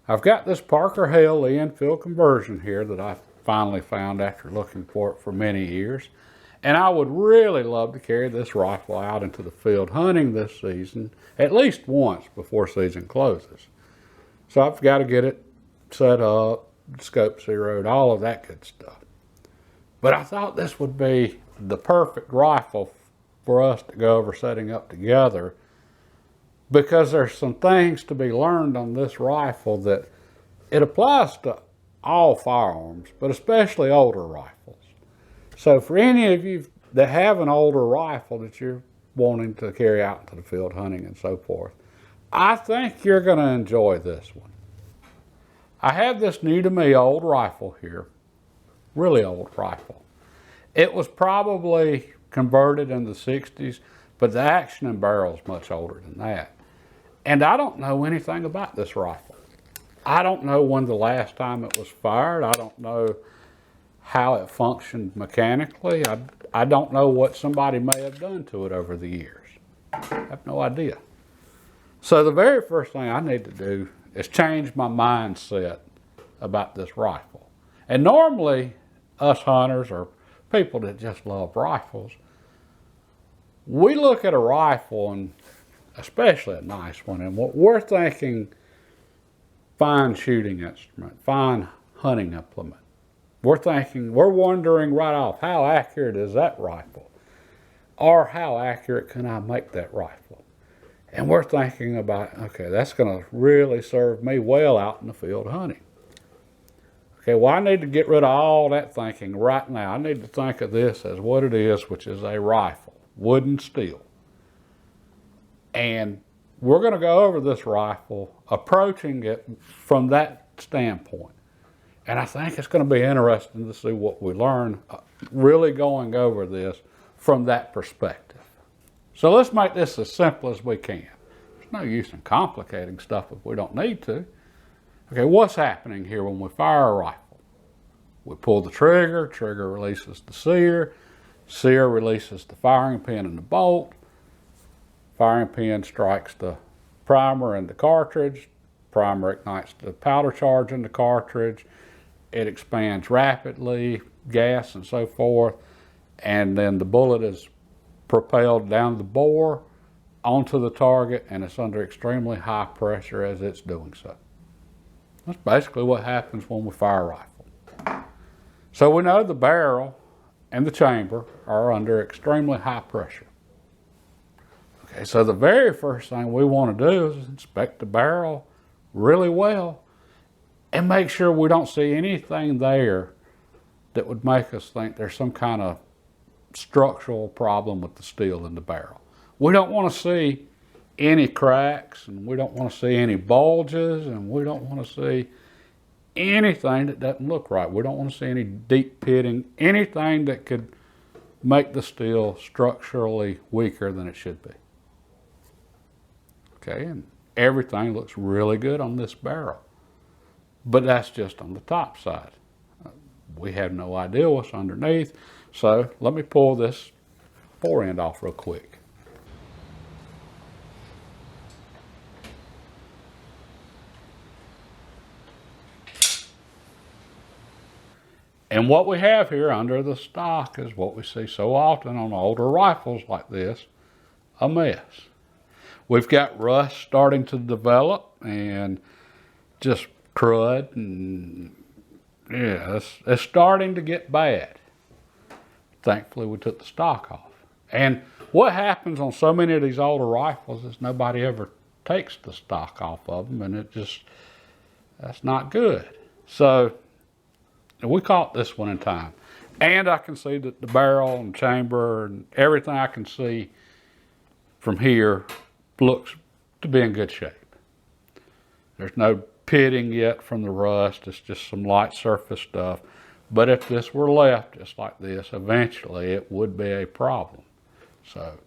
I've got this Parker Hale Lee Enfield conversion here that I finally found after looking for it for many years. And I would really love to carry this rifle out into the field hunting this season, at least once before season closes. So I've got to get it set up, scope zeroed, all of that good stuff. But I thought this would be the perfect rifle for us to go over setting up together, because there's some things to be learned on this rifle that it applies to all firearms, but especially older rifles. So for any of you that have an older rifle that you're wanting to carry out into the field hunting and so forth, I think you're going to enjoy this one. I have this new to me old rifle here, really old rifle. It was probably converted in the 60s, but the action and barrel is much older than that. And I don't know anything about this rifle. I don't know when the last time it was fired. I don't know how it functioned mechanically. I don't know what somebody may have done to it over the years. I have no idea. So the very first thing I need to do is change my mindset about this rifle. And normally, us hunters or people that just love rifles, we look at a rifle, and especially a nice one, and what we're thinking, fine shooting instrument, fine hunting implement. We're wondering right off, how accurate is that rifle? Or how accurate can I make that rifle? And we're thinking about, okay, that's going to really serve me well out in the field hunting. Okay, well, I need to get rid of all that thinking right now. I need to think of this as what it is, which is a rifle, wood and steel. And we're going to go over this rifle, approaching it from that standpoint. And I think it's going to be interesting to see what we learn, really going over this from that perspective. So let's make this as simple as we can. There's no use in complicating stuff if we don't need to. Okay, what's happening here when we fire a rifle? We pull the trigger, trigger releases the sear, sear releases the firing pin and the bolt, firing pin strikes the primer and the cartridge, primer ignites the powder charge in the cartridge, it expands rapidly, gas and so forth, and then the bullet is propelled down the bore onto the target, and it's under extremely high pressure as it's doing so. That's basically what happens when we fire a rifle. So we know the barrel and the chamber are under extremely high pressure. Okay, so the very first thing we want to do is inspect the barrel really well and make sure we don't see anything there that would make us think there's some kind of structural problem with the steel in the barrel. We don't want to see any cracks, and we don't want to see any bulges, and we don't want to see anything that doesn't look right. We don't want to see any deep pitting, anything that could make the steel structurally weaker than it should be. Okay, and everything looks really good on this barrel, but that's just on the top side. We have no idea what's underneath, so let me pull this fore end off real quick. And what we have here under the stock is what we see so often on older rifles like this, a mess. We've got rust starting to develop and just crud, and yeah, it's starting to get bad. Thankfully, we took the stock off. And what happens on so many of these older rifles is nobody ever takes the stock off of them, and that's not good. So we caught this one in time. And I can see that the barrel and chamber and everything I can see from here looks to be in good shape. There's no pitting yet from the rust. It's just some light surface stuff. But if this were left just like this, eventually it would be a problem. So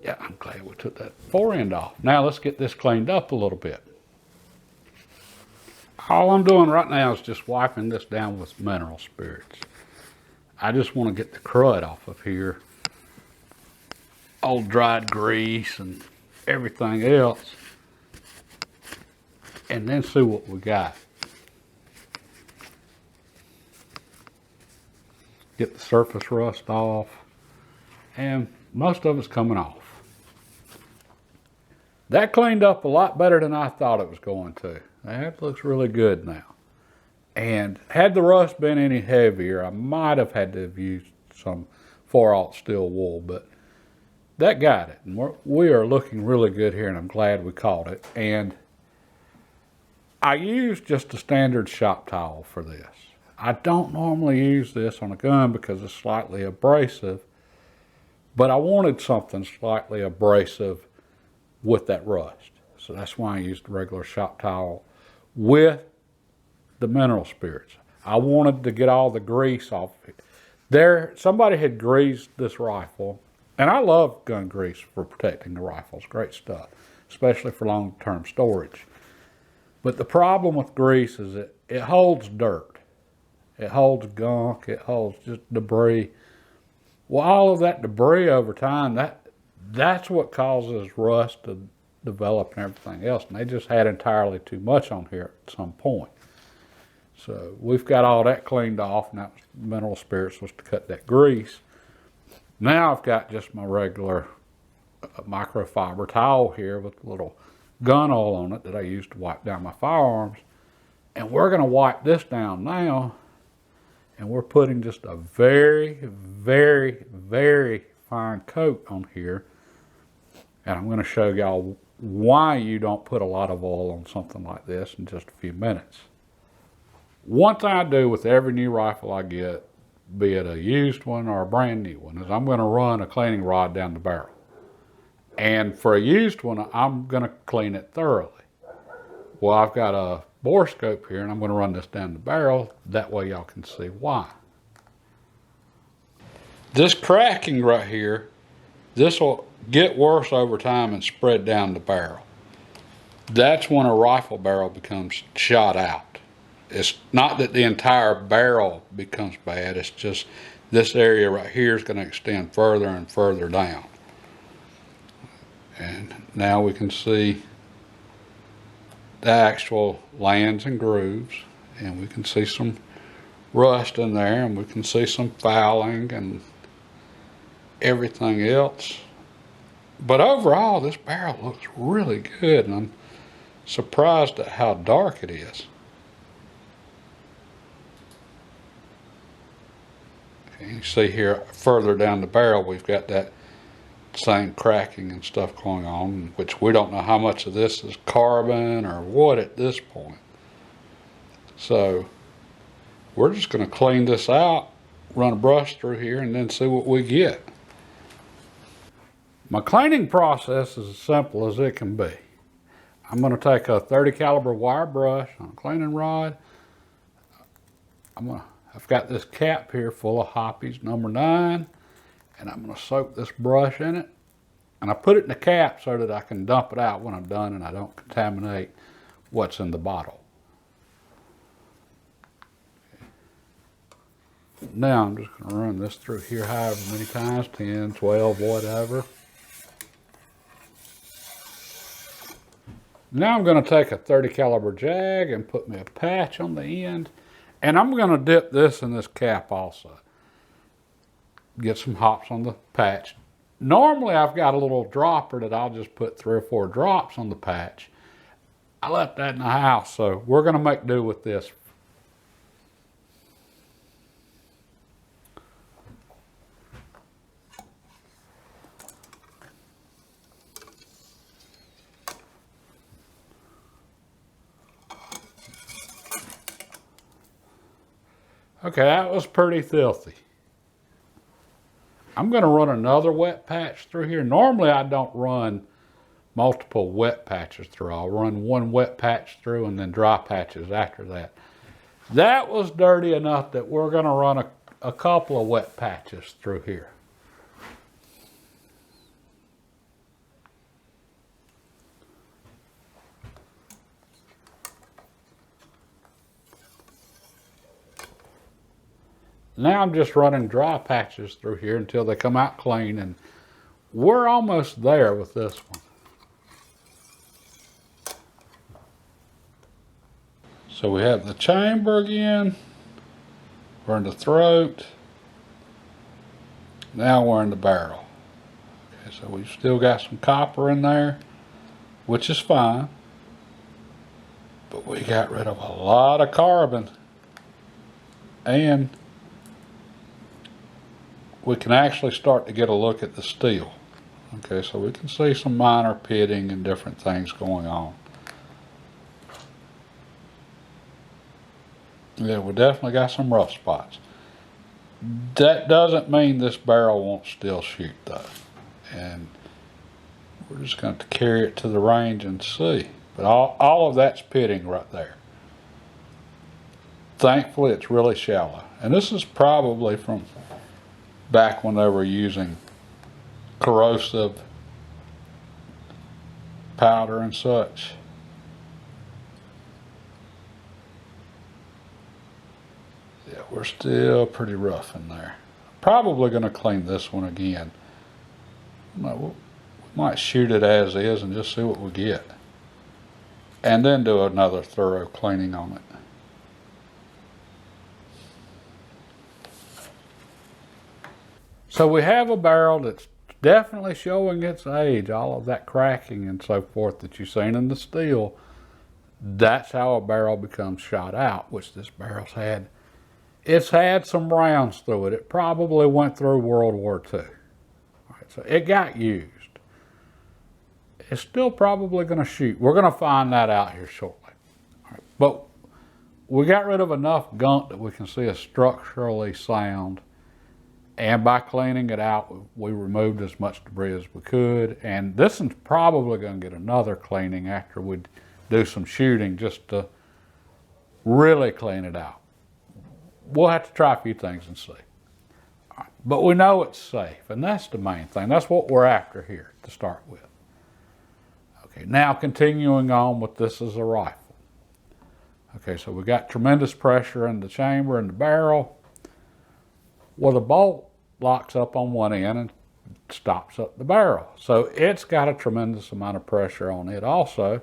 yeah, I'm glad we took that fore end off. Now let's get this cleaned up a little bit. All I'm doing right now is just wiping this down with mineral spirits. I just want to get the crud off of here. Old dried grease and everything else. and then see what we got. Get the surface rust off, and most of it's coming off. That cleaned up a lot better than I thought it was going to. That looks really good now. And had the rust been any heavier, I might have had to have used some 4/0 steel wool, but that got it. And we are looking really good here, and I'm glad we caught it. And I used just a standard shop towel for this. I don't normally use this on a gun because it's slightly abrasive, but I wanted something slightly abrasive with that rust. So that's why I used a regular shop towel with the mineral spirits. I wanted to get all the grease off of it. Somebody had greased this rifle, and I love gun grease for protecting the rifles. Great stuff, especially for long-term storage. But the problem with grease is it holds dirt. It holds gunk. It holds just debris. Well, all of that debris over time, that's what causes rust to develop and everything else. And they just had entirely too much on here at some point. So we've got all that cleaned off, and that mineral spirits was to cut that grease. Now I've got just my regular microfiber towel here with a little gun oil on it that I use to wipe down my firearms. And we're going to wipe this down now. And we're putting just a very, very, very fine coat on here. And I'm going to show y'all why you don't put a lot of oil on something like this in just a few minutes. One thing I do with every new rifle I get, be it a used one or a brand new one, is I'm going to run a cleaning rod down the barrel. And for a used one, I'm going to clean it thoroughly. Well, I've got a bore scope here, and I'm going to run this down the barrel. That way y'all can see why. This cracking right here, this will get worse over time and spread down the barrel. That's when a rifle barrel becomes shot out. It's not that the entire barrel becomes bad, it's just this area right here is going to extend further and further down. And now we can see the actual lands and grooves, and we can see some rust in there, and we can see some fouling and everything else. But overall, this barrel looks really good, and I'm surprised at how dark it is. Okay, you see here further down the barrel, we've got that same cracking and stuff going on, which we don't know how much of this is carbon or what at this point. So we're just going to clean this out, run a brush through here, and then see what we get. My cleaning process is as simple as it can be. I'm going to take a 30 caliber wire brush on a cleaning rod. I've got this cap here full of Hoppe's number 9. And I'm going to soak this brush in it. And I put it in the cap so that I can dump it out when I'm done and I don't contaminate what's in the bottle. Now I'm just going to run this through here however many times, 10, 12, whatever. Now I'm going to take a 30 caliber jag and put me a patch on the end. And I'm going to dip this in this cap also. Get some hops on the patch. Normally I've got a little dropper that I'll just put 3 or 4 drops on the patch. I left that in the house, so we're going to make do with this. Okay, that was pretty filthy. I'm going to run another wet patch through here. Normally I don't run multiple wet patches through. I'll run one wet patch through and then dry patches after that. That was dirty enough that we're going to run a couple of wet patches through here. Now I'm just running dry patches through here until they come out clean, and we're almost there with this one. So we have the chamber again. We're in the throat. Now we're in the barrel. Okay, so we've still got some copper in there, which is fine. But we got rid of a lot of carbon. And we can actually start to get a look at the steel. Okay, so we can see some minor pitting and different things going on. Yeah, we definitely got some rough spots. That doesn't mean this barrel won't still shoot though. And we're just going to carry it to the range and see. But all of that's pitting right there. Thankfully, it's really shallow. And this is probably from back when they were using corrosive powder and such. Yeah, we're still pretty rough in there. Probably going to clean this one again. We might shoot it as is and just see what we get. And then do another thorough cleaning on it. So we have a barrel that's definitely showing its age. All of that cracking and so forth that you've seen in the steel, that's how a barrel becomes shot out, which this barrel's had. It's had some rounds through it. It probably went through World War II. All right, so it got used. It's still probably going to shoot. We're going to find that out here shortly. All right, but we got rid of enough gunk that we can see it's structurally sound. And by cleaning it out, we removed as much debris as we could. And this is probably going to get another cleaning after we do some shooting just to really clean it out. We'll have to try a few things and see. All right. But we know it's safe, and that's the main thing. That's what we're after here to start with. Okay, now continuing on with this as a rifle. Okay, so we got tremendous pressure in the chamber and the barrel. Well, the bolt locks up on one end and stops up the barrel. So it's got a tremendous amount of pressure on it also.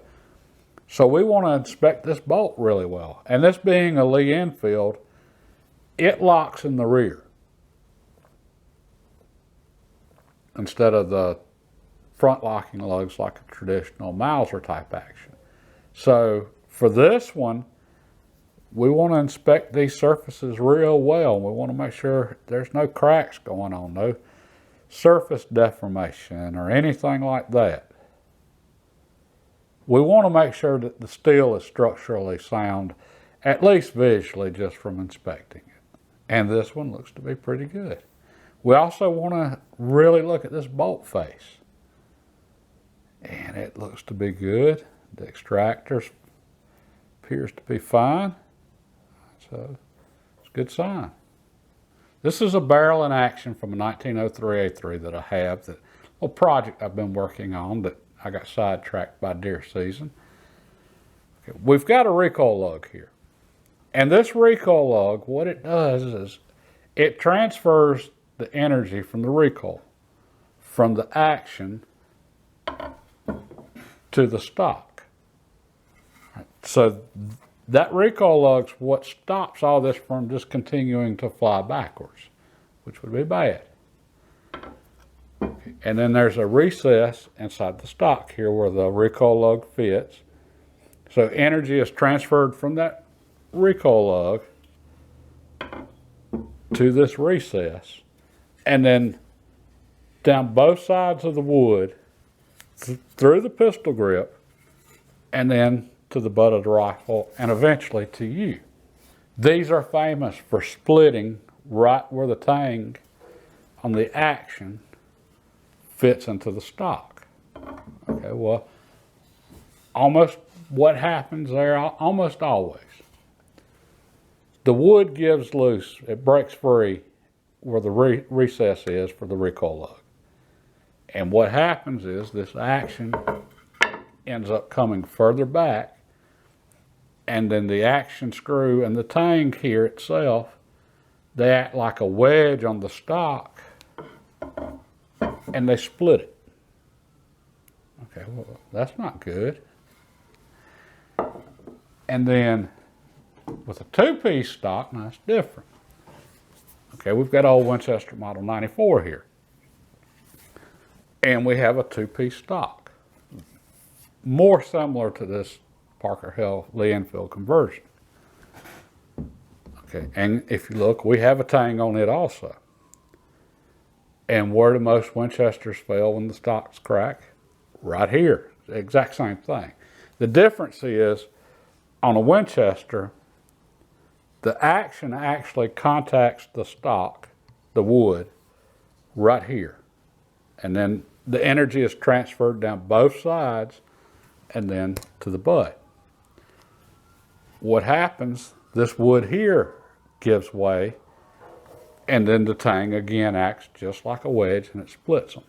So we want to inspect this bolt really well. And this being a Lee Enfield, it locks in the rear instead of the front locking lugs like a traditional Mauser type action. So for this one, we want to inspect these surfaces real well. We want to make sure there's no cracks going on, no surface deformation or anything like that. We want to make sure that the steel is structurally sound, at least visually, just from inspecting it. And this one looks to be pretty good. We also want to really look at this bolt face. And it looks to be good. The extractor appears to be fine. So it's a good sign. This is a barrel in action from a 1903 A3 that I have, that little project I've been working on that I got sidetracked by deer season. Okay, we've got a recoil lug here. And this recoil lug, what it does is it transfers the energy from the recoil, from the action to the stock. Right. So that recoil lug's what stops all this from just continuing to fly backwards, which would be bad. Okay. And then there's a recess inside the stock here where the recoil lug fits. So energy is transferred from that recoil lug to this recess, and then down both sides of the wood, through the pistol grip, and then to the butt of the rifle, and eventually to you. These are famous for splitting right where the tang on the action fits into the stock. Okay, well, almost what happens there, almost always, the wood gives loose, it breaks free where the recess is for the recoil lug. And what happens is this action ends up coming further back, and then the action screw and the tang here itself, they act like a wedge on the stock, and they split it. Okay, well, that's not good. And then With a two-piece stock, now it's different. Okay, we've got old Winchester Model 94 here. And we have a two-piece stock. More similar to this Parker Hale Lee Enfield conversion. Okay, and if you look, we have a tang on it also. And where do most Winchesters fail when the stocks crack? Right here, the exact same thing. The difference is, on a Winchester, the action actually contacts the stock, the wood, right here. And then the energy is transferred down both sides and then to the butt. What happens, this wood here gives way, and then the tang again acts just like a wedge and it splits them.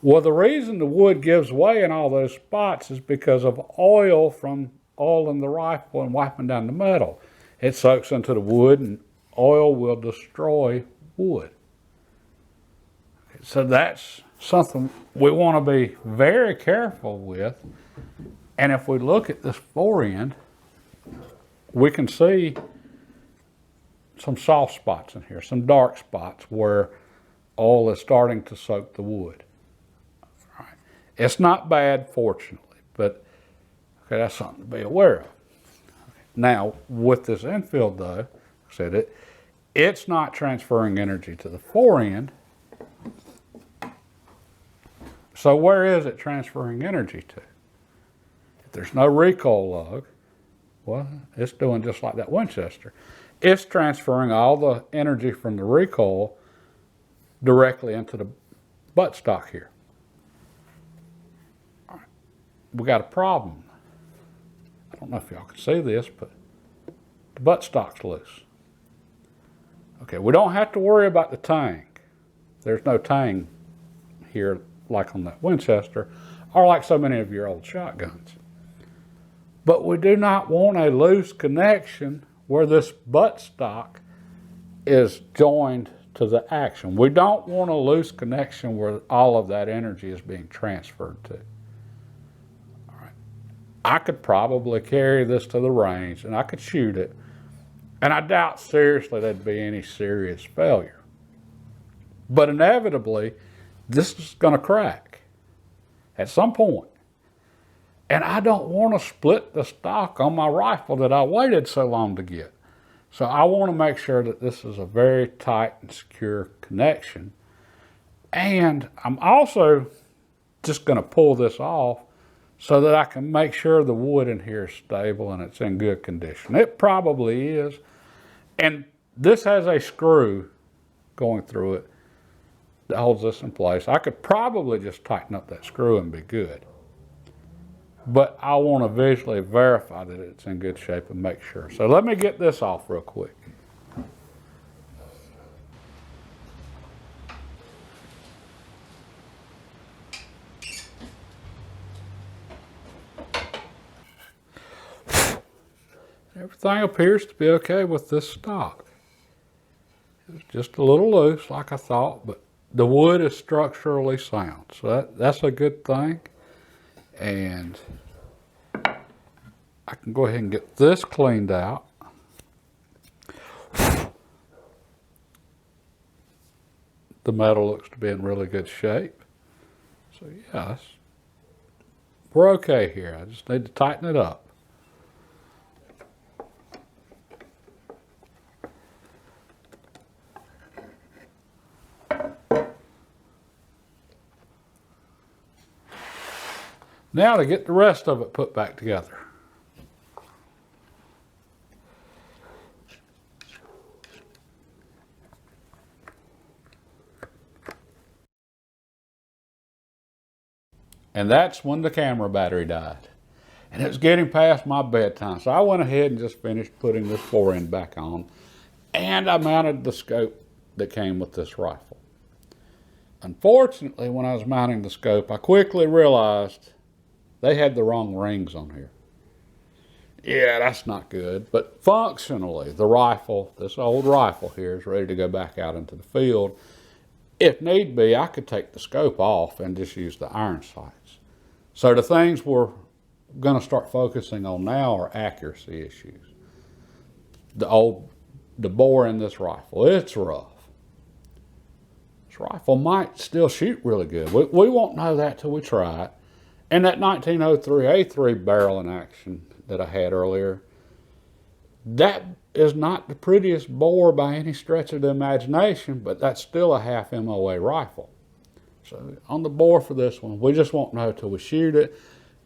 Well, the reason the wood gives way in all those spots is because of oil from oil in the rifle and wiping down the metal. It soaks into the wood and oil will destroy wood. So that's something we want to be very careful with. And if we look at this forend, we can see some soft spots in here, some dark spots where oil is starting to soak the wood. All right. It's not bad, fortunately, but okay, that's something to be aware of. Okay. Now, with this Enfield though, I said it's not transferring energy to the forend. So where is it transferring energy to? If there's no recoil lug, well, it's doing just like that Winchester. It's transferring all the energy from the recoil directly into the buttstock here. All right. We got a problem. I don't know if y'all can see this, but the buttstock's loose. Okay, we don't have to worry about the tang. There's no tang here like on that Winchester, or like so many of your old shotguns. But we do not want a loose connection where this buttstock is joined to the action. We don't want a loose connection where all of that energy is being transferred to. All right. I could probably carry this to the range and I could shoot it, and I doubt seriously there'd be any serious failure. But inevitably, this is going to crack at some point. And I don't want to split the stock on my rifle that I waited so long to get. So I want to make sure that this is a very tight and secure connection. And I'm also just going to pull this off so that I can make sure the wood in here is stable and it's in good condition. It probably is. And this has a screw going through it that holds this in place. I could probably just tighten up that screw and be good. But I want to visually verify that it's in good shape and make sure. So let me get this off real quick. Everything appears to be okay with this stock. It's just a little loose like I thought, but the wood is structurally sound, so that's a good thing. And I can go ahead and get this cleaned out. The metal looks to be in really good shape. So yes, we're okay here. I just need to tighten it up. Now to get the rest of it put back together. And that's when the camera battery died. And it was getting past my bedtime. So I went ahead and just finished putting this forend back on. And I mounted the scope that came with this rifle. Unfortunately, when I was mounting the scope, I quickly realized they had the wrong rings on here. Yeah, that's not good. But functionally, the rifle, this old rifle here, is ready to go back out into the field. If need be, I could take the scope off and just use the iron sights. So the things we're going to start focusing on now are accuracy issues. the bore in this rifle. It's rough. This rifle might still shoot really good. We won't know that till we try it. And that 1903 A3 barrel in action that I had earlier, that is not the prettiest bore by any stretch of the imagination, but that's still a half MOA rifle. So on the bore for this one, we just won't know till we shoot it.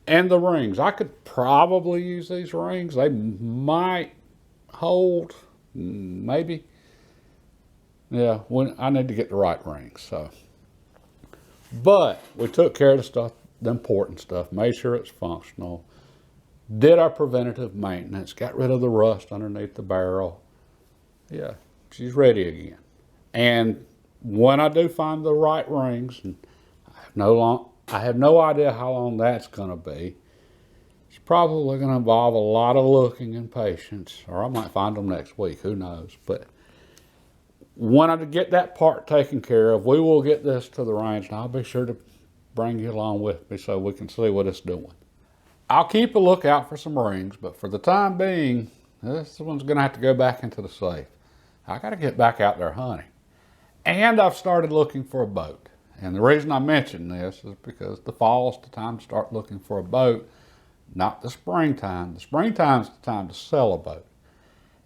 And the rings, I could probably use these rings. They might hold, maybe. Yeah, I need to get the right rings. So, but we took care of the stuff, the important stuff, made sure it's functional, did our preventative maintenance, got rid of the rust underneath the barrel. Yeah, she's ready again. And when I do find the right rings, and I have no idea how long that's going to be. It's probably going to involve a lot of looking and patience, or I might find them next week, who knows. But when I get that part taken care of, we will get this to the range, and I'll be sure to bring you along with me so we can see what it's doing. I'll keep a lookout for some rings, but for the time being, this one's going to have to go back into the safe. I got to get back out there hunting. And I've started looking for a boat. And the reason I mention this is because the fall is the time to start looking for a boat, not the springtime. The springtime is the time to sell a boat.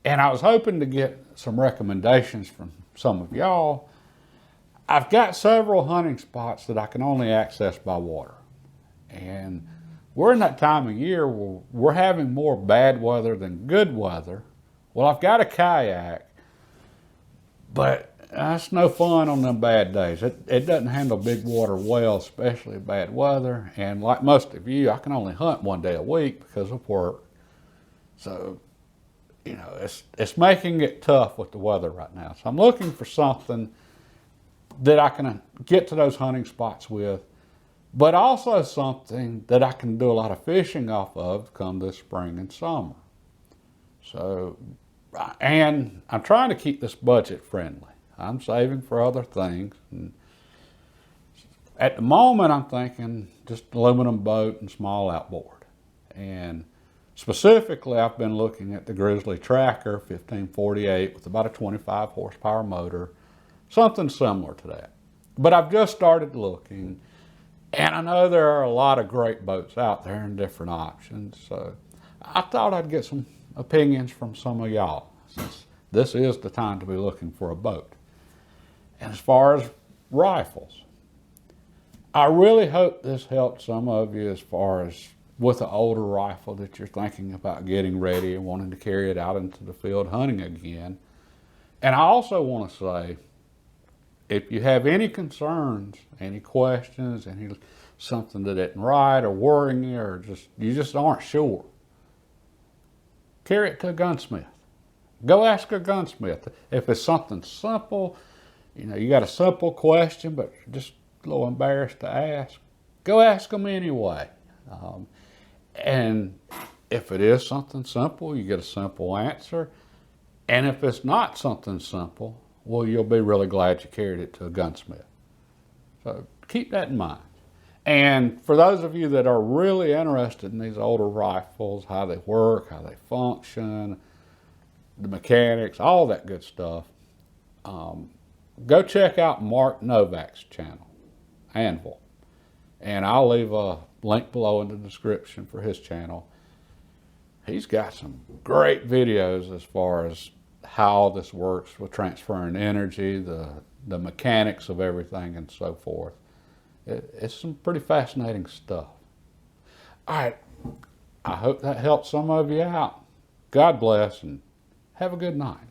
And I was hoping to get some recommendations from some of y'all. I've got several hunting spots that I can only access by water. And we're in that time of year where we're having more bad weather than good weather. Well, I've got a kayak, but that's no fun on them bad days. It doesn't handle big water well, especially bad weather. And like most of you, I can only hunt one day a week because of work. So, you know, it's making it tough with the weather right now. So I'm looking for something that I can get to those hunting spots with, but also something that I can do a lot of fishing off of come this spring and summer. So, and I'm trying to keep this budget friendly. I'm saving for other things. And at the moment, I'm thinking just aluminum boat and small outboard. And specifically, I've been looking at the Grizzly Tracker 1548 with about a 25 horsepower motor, something similar to that. But I've just started looking, and I know there are a lot of great boats out there and different options. So I thought I'd get some opinions from some of y'all, since this is the time to be looking for a boat. And as far as rifles, I really hope this helped some of you as far as with an older rifle that you're thinking about getting ready and wanting to carry it out into the field hunting again. And I also want to say, if you have any concerns, any questions, something that isn't right or worrying you, or you just aren't sure, carry it to a gunsmith. Go ask a gunsmith. If it's something simple, you know, you got a simple question, but you're just a little embarrassed to ask, go ask them anyway. And if it is something simple, you get a simple answer. And if it's not something simple, well, you'll be really glad you carried it to a gunsmith. So keep that in mind. And for those of you that are really interested in these older rifles, how they work, how they function, the mechanics, all that good stuff, go check out Mark Novak's channel, Anvil. And I'll leave a link below in the description for his channel. He's got some great videos as far as how this works with transferring energy, the mechanics of everything and so forth. It's some pretty fascinating stuff. All right, I hope that helps some of you out. God bless and have a good night.